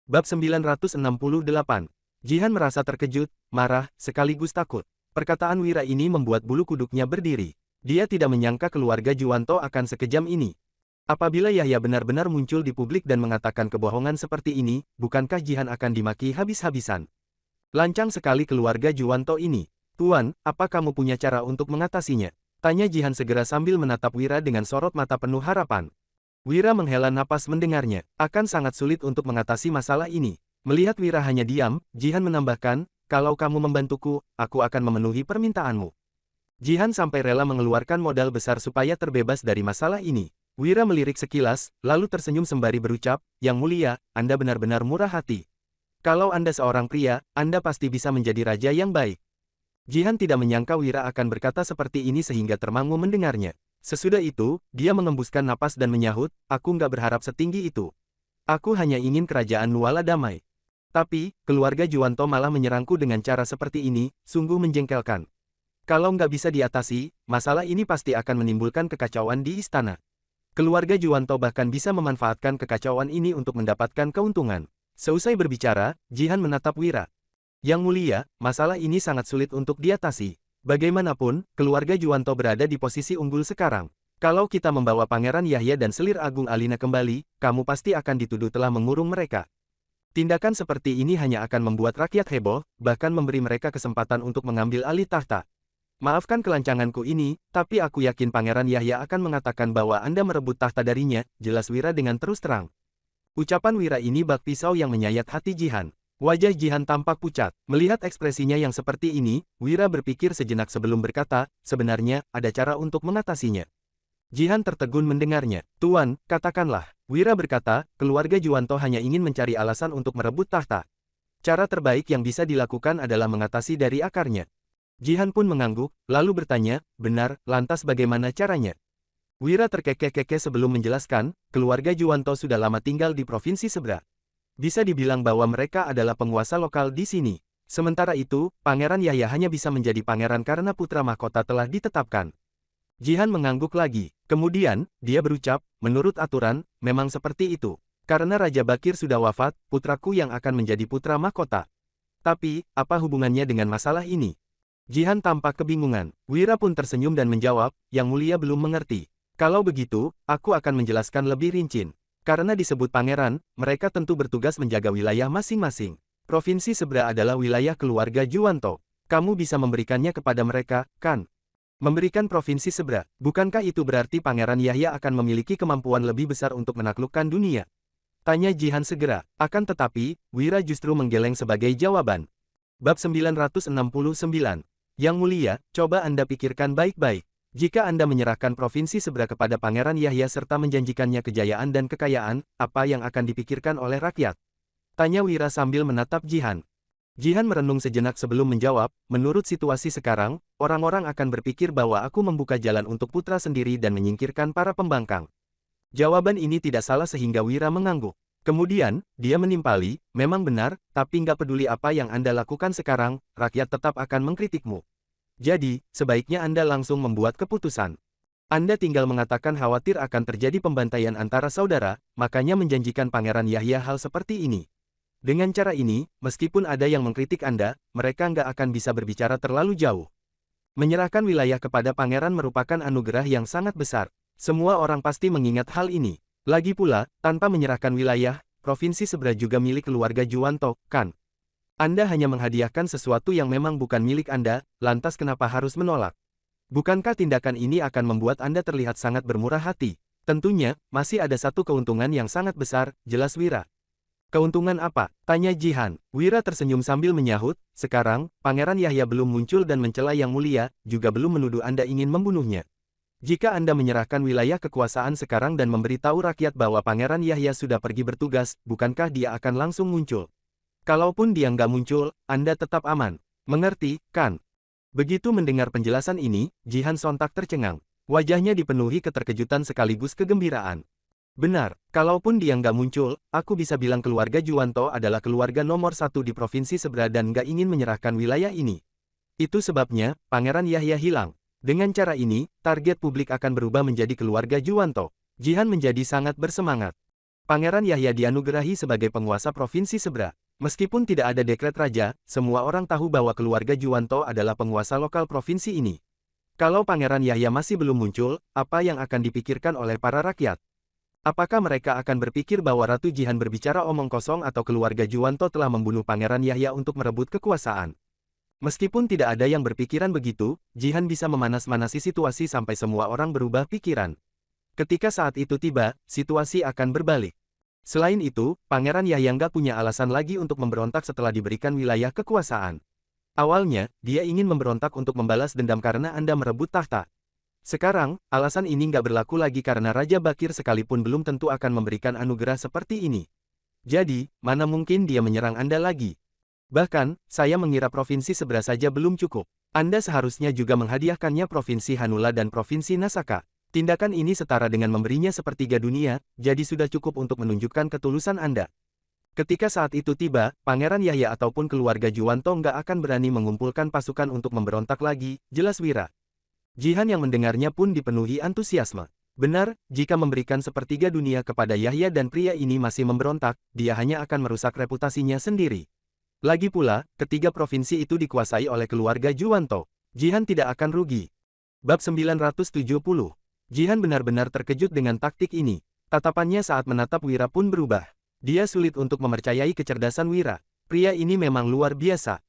Bab 968. Jihan merasa terkejut, marah, sekaligus takut. Perkataan Wira ini membuat bulu kuduknya berdiri. Dia tidak menyangka keluarga Juwanto akan sekejam ini. Apabila Yahya benar-benar muncul di publik dan mengatakan kebohongan seperti ini, bukankah Jihan akan dimaki habis-habisan? Lancang sekali keluarga Juwanto ini. Tuan, apa kamu punya cara untuk mengatasinya? Tanya Jihan segera sambil menatap Wira dengan sorot mata penuh harapan. Wira menghela napas mendengarnya. Akan sangat sulit untuk mengatasi masalah ini. Melihat Wira hanya diam, Jihan menambahkan, kalau kamu membantuku, aku akan memenuhi permintaanmu. Jihan sampai rela mengeluarkan modal besar supaya terbebas dari masalah ini. Wira melirik sekilas, lalu tersenyum sembari berucap, Yang Mulia, Anda benar-benar murah hati. Kalau Anda seorang pria, Anda pasti bisa menjadi raja yang baik. Jihan tidak menyangka Wira akan berkata seperti ini sehingga termangu mendengarnya. Sesudah itu, dia mengembuskan napas dan menyahut, aku nggak berharap setinggi itu. Aku hanya ingin kerajaan Nuala damai. Tapi, keluarga Juwanto malah menyerangku dengan cara seperti ini, sungguh menjengkelkan. Kalau nggak bisa diatasi, masalah ini pasti akan menimbulkan kekacauan di istana. Keluarga Juwanto bahkan bisa memanfaatkan kekacauan ini untuk mendapatkan keuntungan. Seusai berbicara, Jihan menatap Wira. Yang Mulia, masalah ini sangat sulit untuk diatasi. Bagaimanapun, keluarga Juwanto berada di posisi unggul sekarang. Kalau kita membawa Pangeran Yahya dan Selir Agung Alina kembali, kamu pasti akan dituduh telah mengurung mereka. Tindakan seperti ini hanya akan membuat rakyat heboh, bahkan memberi mereka kesempatan untuk mengambil alih tahta. Maafkan kelancanganku ini, tapi aku yakin Pangeran Yahya akan mengatakan bahwa Anda merebut tahta darinya, jelas Wira dengan terus terang. Ucapan Wira ini bak pisau yang menyayat hati Jihan. Wajah Jihan tampak pucat. Melihat ekspresinya yang seperti ini, Wira berpikir sejenak sebelum berkata, sebenarnya, ada cara untuk mengatasinya. Jihan tertegun mendengarnya. Tuan, katakanlah. Wira berkata, keluarga Juwanto hanya ingin mencari alasan untuk merebut tahta. Cara terbaik yang bisa dilakukan adalah mengatasi dari akarnya. Jihan pun mengangguk, lalu bertanya, benar, lantas bagaimana caranya? Wira terkekeh-kekeh sebelum menjelaskan, keluarga Juwanto sudah lama tinggal di Provinsi Sebra. Bisa dibilang bahwa mereka adalah penguasa lokal di sini. Sementara itu, Pangeran Yahya hanya bisa menjadi pangeran karena putra mahkota telah ditetapkan. Jihan mengangguk lagi. Kemudian, dia berucap, menurut aturan, memang seperti itu. Karena Raja Bakir sudah wafat, putraku yang akan menjadi putra mahkota. Tapi, apa hubungannya dengan masalah ini? Jihan tampak kebingungan. Wira pun tersenyum dan menjawab, Yang Mulia belum mengerti. Kalau begitu, aku akan menjelaskan lebih rinci. Karena disebut pangeran, mereka tentu bertugas menjaga wilayah masing-masing. Provinsi Sebra adalah wilayah keluarga Juwanto. Kamu bisa memberikannya kepada mereka, kan? Memberikan Provinsi Sebra, bukankah itu berarti Pangeran Yahya akan memiliki kemampuan lebih besar untuk menaklukkan dunia? Tanya Jihan segera. Akan tetapi, Wira justru menggeleng sebagai jawaban. Bab 969. Yang Mulia, coba Anda pikirkan baik-baik. Jika Anda menyerahkan Provinsi Sebra kepada Pangeran Yahya serta menjanjikannya kejayaan dan kekayaan, apa yang akan dipikirkan oleh rakyat? Tanya Wira sambil menatap Jihan. Jihan merenung sejenak sebelum menjawab, menurut situasi sekarang, orang-orang akan berpikir bahwa aku membuka jalan untuk putra sendiri dan menyingkirkan para pembangkang. Jawaban ini tidak salah sehingga Wira mengangguk. Kemudian, dia menimpali, memang benar, tapi nggak peduli apa yang Anda lakukan sekarang, rakyat tetap akan mengkritikmu. Jadi, sebaiknya Anda langsung membuat keputusan. Anda tinggal mengatakan khawatir akan terjadi pembantaian antara saudara, makanya menjanjikan Pangeran Yahya hal seperti ini. Dengan cara ini, meskipun ada yang mengkritik Anda, mereka nggak akan bisa berbicara terlalu jauh. Menyerahkan wilayah kepada Pangeran merupakan anugerah yang sangat besar. Semua orang pasti mengingat hal ini. Lagi pula, tanpa menyerahkan wilayah, Provinsi Sebra juga milik keluarga Juwanto, kan? Anda hanya menghadiahkan sesuatu yang memang bukan milik Anda, lantas kenapa harus menolak? Bukankah tindakan ini akan membuat Anda terlihat sangat bermurah hati? Tentunya, masih ada satu keuntungan yang sangat besar, jelas Wira. Keuntungan apa? Tanya Jihan. Wira tersenyum sambil menyahut, sekarang, Pangeran Yahya belum muncul dan mencela Yang Mulia, juga belum menuduh Anda ingin membunuhnya. Jika Anda menyerahkan wilayah kekuasaan sekarang dan memberitahu rakyat bahwa Pangeran Yahya sudah pergi bertugas, bukankah dia akan langsung muncul? Kalaupun dia nggak muncul, Anda tetap aman. Mengerti, kan? Begitu mendengar penjelasan ini, Jihan sontak tercengang. Wajahnya dipenuhi keterkejutan sekaligus kegembiraan. Benar, kalaupun dia nggak muncul, aku bisa bilang keluarga Juwanto adalah keluarga nomor satu di Provinsi Sebra dan nggak ingin menyerahkan wilayah ini. Itu sebabnya, Pangeran Yahya hilang. Dengan cara ini, target publik akan berubah menjadi keluarga Juwanto. Jihan menjadi sangat bersemangat. Pangeran Yahya dianugerahi sebagai penguasa Provinsi Sebra. Meskipun tidak ada dekret raja, semua orang tahu bahwa keluarga Juwanto adalah penguasa lokal provinsi ini. Kalau Pangeran Yahya masih belum muncul, apa yang akan dipikirkan oleh para rakyat? Apakah mereka akan berpikir bahwa Ratu Jihan berbicara omong kosong atau keluarga Juwanto telah membunuh Pangeran Yahya untuk merebut kekuasaan? Meskipun tidak ada yang berpikiran begitu, Jihan bisa memanas-manasi situasi sampai semua orang berubah pikiran. Ketika saat itu tiba, situasi akan berbalik. Selain itu, Pangeran Yahya nggak punya alasan lagi untuk memberontak setelah diberikan wilayah kekuasaan. Awalnya, dia ingin memberontak untuk membalas dendam karena Anda merebut tahta. Sekarang, alasan ini nggak berlaku lagi karena Raja Bakir sekalipun belum tentu akan memberikan anugerah seperti ini. Jadi, mana mungkin dia menyerang Anda lagi? Bahkan, saya mengira Provinsi Sebra saja belum cukup. Anda seharusnya juga menghadiahkannya Provinsi Hanula dan Provinsi Nasaka. Tindakan ini setara dengan memberinya sepertiga dunia, jadi sudah cukup untuk menunjukkan ketulusan Anda. Ketika saat itu tiba, Pangeran Yahya ataupun keluarga Juwanto nggak akan berani mengumpulkan pasukan untuk memberontak lagi, jelas Wira. Jihan yang mendengarnya pun dipenuhi antusiasme. Benar, jika memberikan sepertiga dunia kepada Yahya dan pria ini masih memberontak, dia hanya akan merusak reputasinya sendiri. Lagi pula, ketiga provinsi itu dikuasai oleh keluarga Juwanto. Jihan tidak akan rugi. Bab 970. Jihan benar-benar terkejut dengan taktik ini. Tatapannya saat menatap Wira pun berubah. Dia sulit untuk mempercayai kecerdasan Wira. Pria ini memang luar biasa.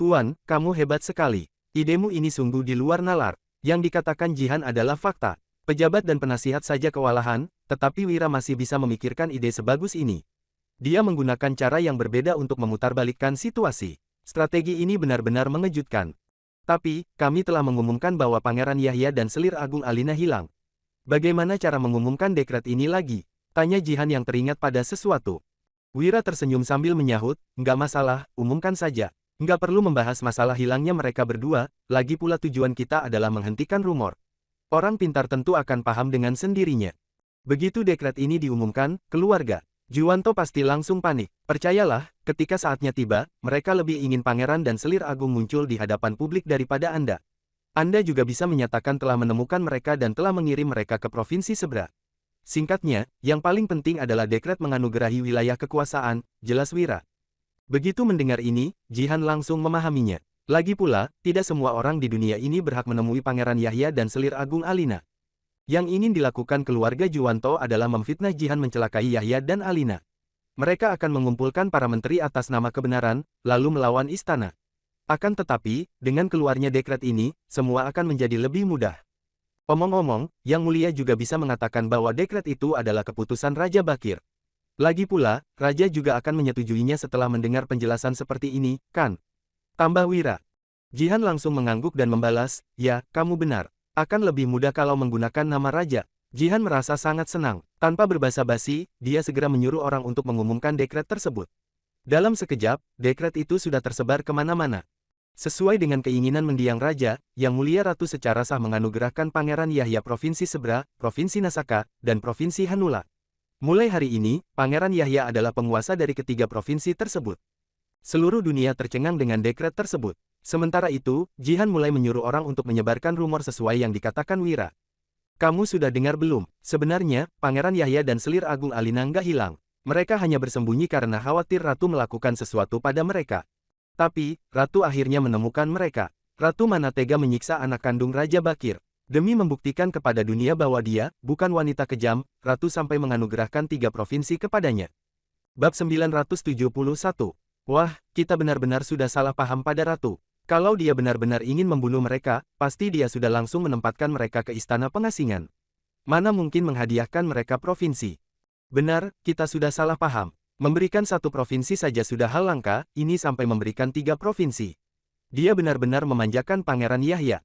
Tuan, kamu hebat sekali. Idemu ini sungguh di luar nalar. Yang dikatakan Jihan adalah fakta. Pejabat dan penasihat saja kewalahan, tetapi Wira masih bisa memikirkan ide sebagus ini. Dia menggunakan cara yang berbeda untuk memutarbalikkan situasi. Strategi ini benar-benar mengejutkan. Tapi, kami telah mengumumkan bahwa Pangeran Yahya dan Selir Agung Alina hilang. Bagaimana cara mengumumkan dekret ini lagi? Tanya Jihan yang teringat pada sesuatu. Wira tersenyum sambil menyahut, nggak masalah, umumkan saja. Nggak perlu membahas masalah hilangnya mereka berdua, lagi pula tujuan kita adalah menghentikan rumor. Orang pintar tentu akan paham dengan sendirinya. Begitu dekret ini diumumkan, keluarga Juwanto pasti langsung panik. Percayalah, ketika saatnya tiba, mereka lebih ingin Pangeran dan Selir Agung muncul di hadapan publik daripada Anda. Anda juga bisa menyatakan telah menemukan mereka dan telah mengirim mereka ke Provinsi Sebra. Singkatnya, yang paling penting adalah dekret menganugerahi wilayah kekuasaan, jelas Wira. Begitu mendengar ini, Jihan langsung memahaminya. Lagi pula, tidak semua orang di dunia ini berhak menemui Pangeran Yahya dan Selir Agung Alina. Yang ingin dilakukan keluarga Juwanto adalah memfitnah Jihan mencelakai Yahya dan Alina. Mereka akan mengumpulkan para menteri atas nama kebenaran, lalu melawan istana. Akan tetapi, dengan keluarnya dekret ini, semua akan menjadi lebih mudah. Omong-omong, Yang Mulia juga bisa mengatakan bahwa dekret itu adalah keputusan Raja Bakir. Lagi pula, Raja juga akan menyetujuinya setelah mendengar penjelasan seperti ini, kan? Tambah Wira. Jihan langsung mengangguk dan membalas, ya, kamu benar. Akan lebih mudah kalau menggunakan nama Raja. Jihan merasa sangat senang. Tanpa berbasa-basi, dia segera menyuruh orang untuk mengumumkan dekret tersebut. Dalam sekejap, dekret itu sudah tersebar kemana-mana. Sesuai dengan keinginan mendiang Raja, Yang Mulia Ratu secara sah menganugerahkan Pangeran Yahya Provinsi Sebra, Provinsi Nasaka, dan Provinsi Hanula. Mulai hari ini, Pangeran Yahya adalah penguasa dari ketiga provinsi tersebut. Seluruh dunia tercengang dengan dekret tersebut. Sementara itu, Jihan mulai menyuruh orang untuk menyebarkan rumor sesuai yang dikatakan Wira. Kamu sudah dengar belum? Sebenarnya, Pangeran Yahya dan Selir Agung Alina nggak hilang. Mereka hanya bersembunyi karena khawatir Ratu melakukan sesuatu pada mereka. Tapi, Ratu akhirnya menemukan mereka. Ratu mana tega menyiksa anak kandung Raja Bakir. Demi membuktikan kepada dunia bahwa dia bukan wanita kejam, Ratu sampai menganugerahkan 3 provinsi kepadanya. Bab 971. Wah, kita benar-benar sudah salah paham pada Ratu. Kalau dia benar-benar ingin membunuh mereka, pasti dia sudah langsung menempatkan mereka ke istana pengasingan. Mana mungkin menghadiahkan mereka provinsi? Benar, kita sudah salah paham. Memberikan 1 provinsi saja sudah hal langka, ini sampai memberikan 3 provinsi. Dia benar-benar memanjakan Pangeran Yahya.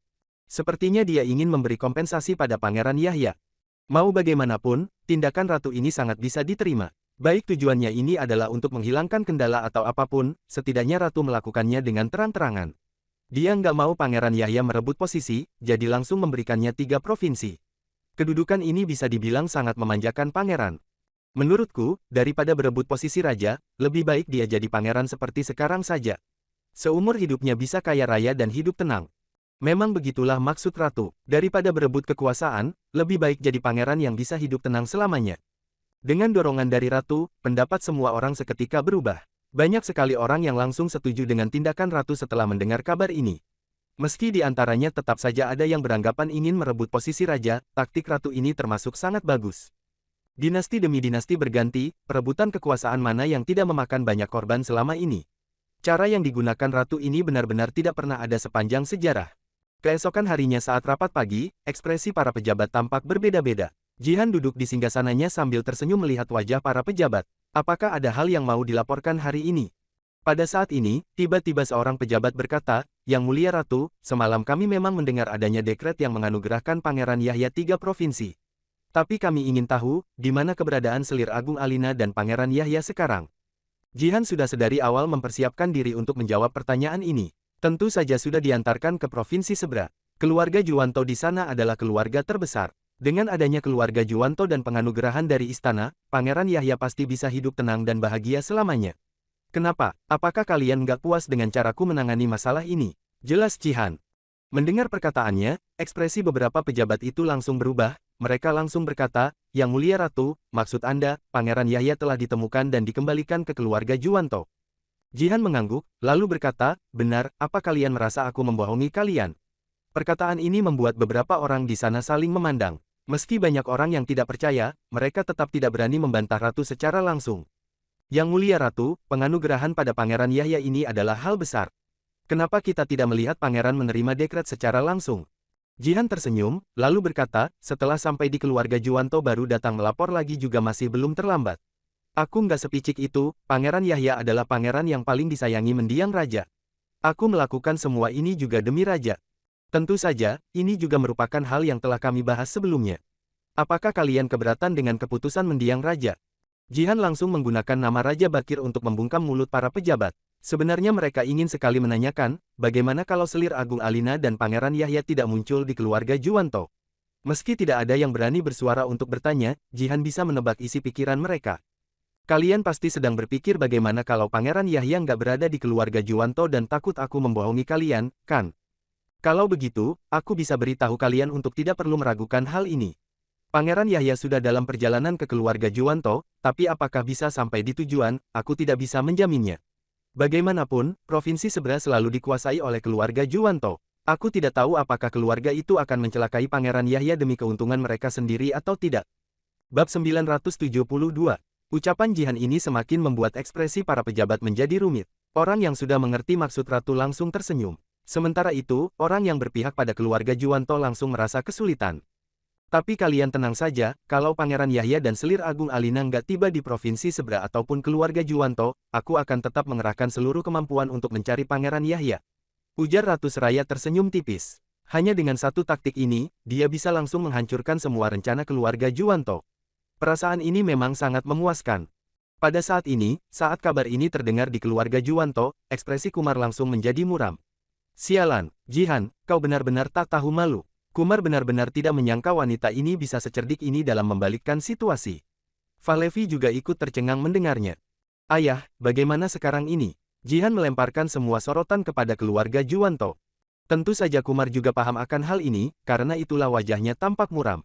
Sepertinya dia ingin memberi kompensasi pada Pangeran Yahya. Mau bagaimanapun, tindakan Ratu ini sangat bisa diterima. Baik tujuannya ini adalah untuk menghilangkan kendala atau apapun, setidaknya Ratu melakukannya dengan terang-terangan. Dia nggak mau Pangeran Yahya merebut posisi, jadi langsung memberikannya 3 provinsi. Kedudukan ini bisa dibilang sangat memanjakan Pangeran. Menurutku, daripada berebut posisi raja, lebih baik dia jadi pangeran seperti sekarang saja. Seumur hidupnya bisa kaya raya dan hidup tenang. Memang begitulah maksud Ratu, daripada berebut kekuasaan, lebih baik jadi pangeran yang bisa hidup tenang selamanya. Dengan dorongan dari ratu, pendapat semua orang seketika berubah. Banyak sekali orang yang langsung setuju dengan tindakan ratu setelah mendengar kabar ini. Meski di antaranya tetap saja ada yang beranggapan ingin merebut posisi raja, taktik ratu ini termasuk sangat bagus. Dinasti demi dinasti berganti, perebutan kekuasaan mana yang tidak memakan banyak korban selama ini. Cara yang digunakan ratu ini benar-benar tidak pernah ada sepanjang sejarah. Keesokan harinya saat rapat pagi, ekspresi para pejabat tampak berbeda-beda. Jihan duduk di singgasananya sambil tersenyum melihat wajah para pejabat. Apakah ada hal yang mau dilaporkan hari ini? Pada saat ini, tiba-tiba seorang pejabat berkata, "Yang Mulia Ratu, semalam kami memang mendengar adanya dekret yang menganugerahkan Pangeran Yahya 3 provinsi. Tapi kami ingin tahu, di mana keberadaan Selir Agung Alina dan Pangeran Yahya sekarang?" Jihan sudah sedari awal mempersiapkan diri untuk menjawab pertanyaan ini. Tentu saja sudah diantarkan ke provinsi seberang. Keluarga Juwanto di sana adalah keluarga terbesar. Dengan adanya keluarga Juwanto dan penganugerahan dari istana, Pangeran Yahya pasti bisa hidup tenang dan bahagia selamanya. Kenapa? Apakah kalian nggak puas dengan caraku menangani masalah ini? Jelas Jihan. Mendengar perkataannya, ekspresi beberapa pejabat itu langsung berubah. Mereka langsung berkata, "Yang Mulia Ratu, maksud Anda, Pangeran Yahya telah ditemukan dan dikembalikan ke keluarga Juwanto." Jihan mengangguk, lalu berkata, "Benar, apa kalian merasa aku membohongi kalian?" Perkataan ini membuat beberapa orang di sana saling memandang. Meski banyak orang yang tidak percaya, mereka tetap tidak berani membantah ratu secara langsung. "Yang Mulia Ratu, penganugerahan pada Pangeran Yahya ini adalah hal besar. Kenapa kita tidak melihat pangeran menerima dekret secara langsung?" Jihan tersenyum, lalu berkata, "Setelah sampai di keluarga Juwanto baru datang melapor lagi juga masih belum terlambat. Aku nggak sepicik itu, Pangeran Yahya adalah pangeran yang paling disayangi mendiang raja. Aku melakukan semua ini juga demi raja. Tentu saja, ini juga merupakan hal yang telah kami bahas sebelumnya. Apakah kalian keberatan dengan keputusan mendiang raja?" Jihan langsung menggunakan nama Raja Bakir untuk membungkam mulut para pejabat. Sebenarnya mereka ingin sekali menanyakan, bagaimana kalau Selir Agung Alina dan Pangeran Yahya tidak muncul di keluarga Juwanto? Meski tidak ada yang berani bersuara untuk bertanya, Jihan bisa menebak isi pikiran mereka. "Kalian pasti sedang berpikir bagaimana kalau Pangeran Yahya nggak berada di keluarga Juwanto dan takut aku membohongi kalian, kan? Kalau begitu, aku bisa beritahu kalian untuk tidak perlu meragukan hal ini. Pangeran Yahya sudah dalam perjalanan ke keluarga Juwanto, tapi apakah bisa sampai di tujuan, aku tidak bisa menjaminnya. Bagaimanapun, provinsi seberang selalu dikuasai oleh keluarga Juwanto. Aku tidak tahu apakah keluarga itu akan mencelakai Pangeran Yahya demi keuntungan mereka sendiri atau tidak." Bab 972. Ucapan Jihan ini semakin membuat ekspresi para pejabat menjadi rumit. Orang yang sudah mengerti maksud ratu langsung tersenyum. Sementara itu, orang yang berpihak pada keluarga Juwanto langsung merasa kesulitan. "Tapi kalian tenang saja, kalau Pangeran Yahya dan Selir Agung Alina nggak tiba di provinsi seberang ataupun keluarga Juwanto, aku akan tetap mengerahkan seluruh kemampuan untuk mencari Pangeran Yahya," ujar Ratu Seraya tersenyum tipis. Hanya dengan satu taktik ini, dia bisa langsung menghancurkan semua rencana keluarga Juwanto. Perasaan ini memang sangat memuaskan. Pada saat ini, saat kabar ini terdengar di keluarga Juwanto, ekspresi Kumar langsung menjadi muram. "Sialan, Jihan, kau benar-benar tak tahu malu." Kumar benar-benar tidak menyangka wanita ini bisa secerdik ini dalam membalikkan situasi. Falevi juga ikut tercengang mendengarnya. "Ayah, bagaimana sekarang ini?" Jihan melemparkan semua sorotan kepada keluarga Juwanto. Tentu saja Kumar juga paham akan hal ini, karena itulah wajahnya tampak muram.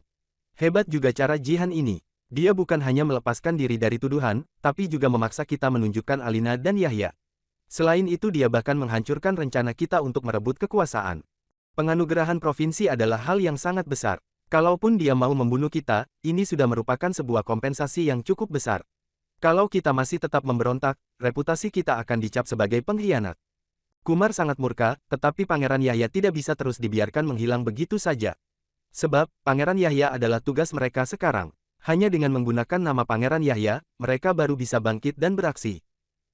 Hebat juga cara Jihan ini. Dia bukan hanya melepaskan diri dari tuduhan, tapi juga memaksa kita menunjukkan Alina dan Yahya. Selain itu dia bahkan menghancurkan rencana kita untuk merebut kekuasaan. Penganugerahan provinsi adalah hal yang sangat besar. Kalaupun dia mau membunuh kita, ini sudah merupakan sebuah kompensasi yang cukup besar. Kalau kita masih tetap memberontak, reputasi kita akan dicap sebagai pengkhianat. Kumar sangat murka, tetapi Pangeran Yahya tidak bisa terus dibiarkan menghilang begitu saja. Sebab, Pangeran Yahya adalah tugas mereka sekarang. Hanya dengan menggunakan nama Pangeran Yahya, mereka baru bisa bangkit dan beraksi.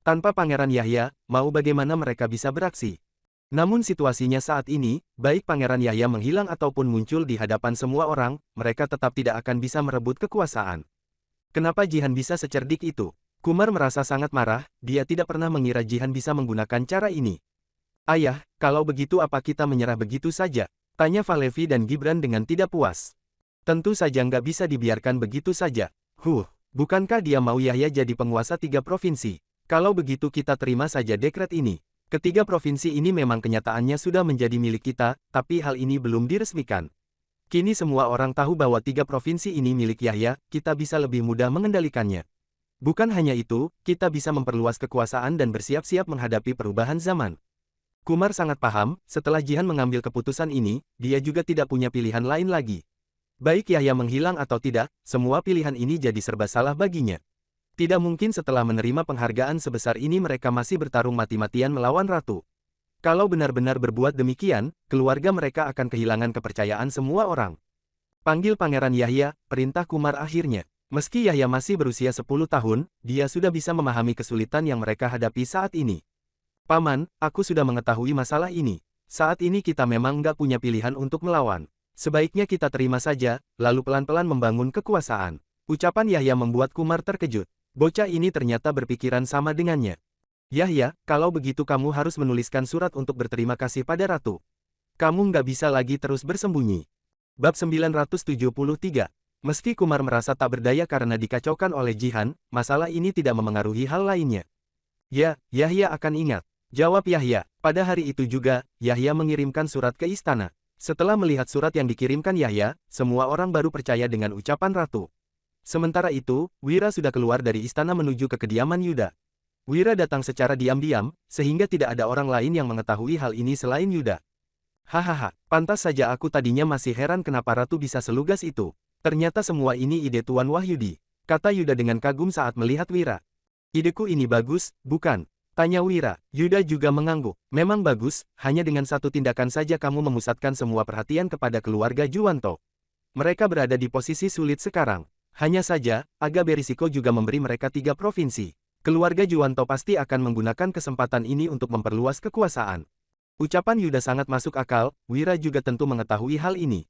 Tanpa Pangeran Yahya, mau bagaimana mereka bisa beraksi? Namun situasinya saat ini, baik Pangeran Yahya menghilang ataupun muncul di hadapan semua orang, mereka tetap tidak akan bisa merebut kekuasaan. Kenapa Jihan bisa secerdik itu? Kumar merasa sangat marah, dia tidak pernah mengira Jihan bisa menggunakan cara ini. "Ayah, kalau begitu apa kita menyerah begitu saja?" tanya Falevi dan Gibran dengan tidak puas. "Tentu saja nggak bisa dibiarkan begitu saja. Bukankah dia mau Yahya jadi penguasa 3 provinsi? Kalau begitu kita terima saja dekret ini. Ketiga provinsi ini memang kenyataannya sudah menjadi milik kita, tapi hal ini belum diresmikan. Kini semua orang tahu bahwa 3 provinsi ini milik Yahya, kita bisa lebih mudah mengendalikannya. Bukan hanya itu, kita bisa memperluas kekuasaan dan bersiap-siap menghadapi perubahan zaman. Kumar sangat paham, setelah Jihan mengambil keputusan ini, dia juga tidak punya pilihan lain lagi. Baik Yahya menghilang atau tidak, semua pilihan ini jadi serba salah baginya. Tidak mungkin setelah menerima penghargaan sebesar ini mereka masih bertarung mati-matian melawan ratu. Kalau benar-benar berbuat demikian, keluarga mereka akan kehilangan kepercayaan semua orang. Panggil Pangeran Yahya, perintah Kumar akhirnya. Meski Yahya masih berusia 10 tahun, dia sudah bisa memahami kesulitan yang mereka hadapi saat ini. Paman, aku sudah mengetahui masalah ini. Saat ini kita memang nggak punya pilihan untuk melawan. Sebaiknya kita terima saja, lalu pelan-pelan membangun kekuasaan. Ucapan Yahya membuat Kumar terkejut. Bocah ini ternyata berpikiran sama dengannya. Yahya, kalau begitu kamu harus menuliskan surat untuk berterima kasih pada ratu. Kamu nggak bisa lagi terus bersembunyi. Bab 973. Meski Kumar merasa tak berdaya karena dikacaukan oleh Jihan, masalah ini tidak memengaruhi hal lainnya. Ya, Yahya akan ingat. Jawab Yahya. Pada hari itu juga, Yahya mengirimkan surat ke istana. Setelah melihat surat yang dikirimkan Yahya, semua orang baru percaya dengan ucapan ratu. Sementara itu, Wira sudah keluar dari istana menuju ke kediaman Yuda. Wira datang secara diam-diam, sehingga tidak ada orang lain yang mengetahui hal ini selain Yuda. Hahaha, pantas saja aku tadinya masih heran kenapa ratu bisa selugas itu. Ternyata semua ini ide Tuan Wahyudi, kata Yuda dengan kagum saat melihat Wira. Ideku ini bagus, bukan? Tanya Wira. Yuda juga mengangguk. Memang bagus, hanya dengan satu tindakan saja kamu memusatkan semua perhatian kepada keluarga Juwanto. Mereka berada di posisi sulit sekarang. Hanya saja, agak berisiko juga memberi mereka 3 provinsi. Keluarga Juwanto pasti akan menggunakan kesempatan ini untuk memperluas kekuasaan. Ucapan Yuda sangat masuk akal, Wira juga tentu mengetahui hal ini.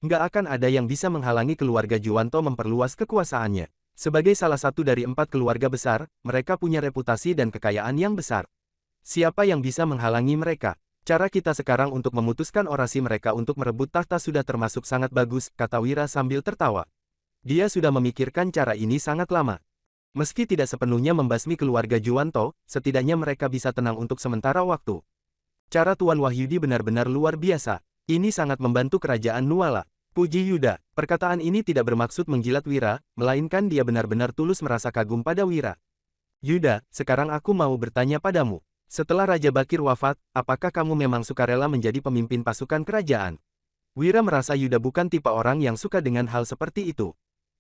Nggak akan ada yang bisa menghalangi keluarga Juwanto memperluas kekuasaannya. Sebagai salah satu dari 4 keluarga besar, mereka punya reputasi dan kekayaan yang besar. Siapa yang bisa menghalangi mereka? Cara kita sekarang untuk memutuskan orasi mereka untuk merebut tahta sudah termasuk sangat bagus, kata Wira sambil tertawa. Dia sudah memikirkan cara ini sangat lama. Meski tidak sepenuhnya membasmi keluarga Juwanto, setidaknya mereka bisa tenang untuk sementara waktu. Cara Tuan Wahyudi benar-benar luar biasa. Ini sangat membantu kerajaan Nuala. Puji Yuda. Perkataan ini tidak bermaksud menjilat Wira, melainkan dia benar-benar tulus merasa kagum pada Wira. Yuda, sekarang aku mau bertanya padamu. Setelah Raja Bakir wafat, apakah kamu memang sukarela menjadi pemimpin pasukan kerajaan? Wira merasa Yuda bukan tipe orang yang suka dengan hal seperti itu.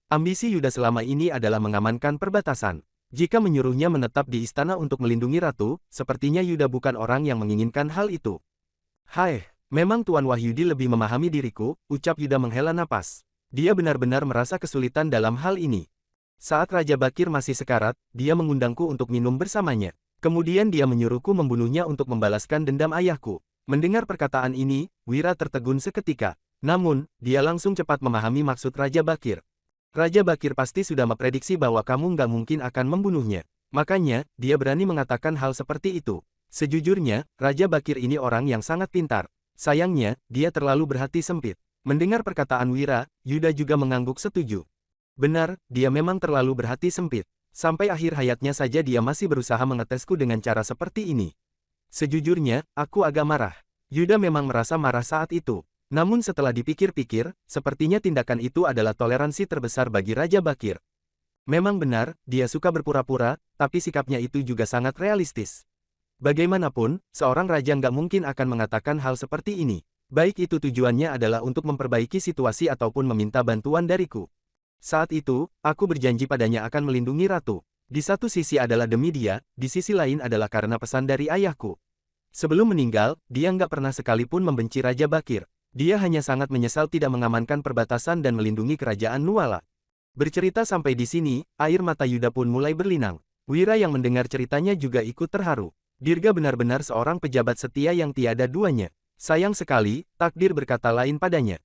Ambisi Yuda selama ini adalah mengamankan perbatasan. Jika menyuruhnya menetap di istana untuk melindungi ratu, sepertinya Yuda bukan orang yang menginginkan hal itu. Hai, memang Tuan Wahyudi lebih memahami diriku, ucap Yuda menghela napas. Dia benar-benar merasa kesulitan dalam hal ini. Saat Raja Bakir masih sekarat, dia mengundangku untuk minum bersamanya. Kemudian dia menyuruhku membunuhnya untuk membalaskan dendam ayahku. Mendengar perkataan ini, Wira tertegun seketika. Namun, dia langsung cepat memahami maksud Raja Bakir. Raja Bakir pasti sudah memprediksi bahwa kamu nggak mungkin akan membunuhnya. Makanya, dia berani mengatakan hal seperti itu. Sejujurnya, Raja Bakir ini orang yang sangat pintar. Sayangnya, dia terlalu berhati sempit. Mendengar perkataan Wira, Yuda juga mengangguk setuju. Benar, dia memang terlalu berhati sempit. Sampai akhir hayatnya saja dia masih berusaha mengetesku dengan cara seperti ini. Sejujurnya, aku agak marah. Yuda memang merasa marah saat itu. Namun setelah dipikir-pikir, sepertinya tindakan itu adalah toleransi terbesar bagi Raja Bakir. Memang benar, dia suka berpura-pura, tapi sikapnya itu juga sangat realistis. Bagaimanapun, seorang raja nggak mungkin akan mengatakan hal seperti ini. Baik itu tujuannya adalah untuk memperbaiki situasi ataupun meminta bantuan dariku. Saat itu, aku berjanji padanya akan melindungi ratu. Di satu sisi adalah demi dia, di sisi lain adalah karena pesan dari ayahku. Sebelum meninggal, dia nggak pernah sekalipun membenci Raja Bakir. Dia hanya sangat menyesal tidak mengamankan perbatasan dan melindungi kerajaan Nuala. Bercerita sampai di sini, air mata Yuda pun mulai berlinang. Wira yang mendengar ceritanya juga ikut terharu. Dirga benar-benar seorang pejabat setia yang tiada duanya. Sayang sekali, takdir berkata lain padanya.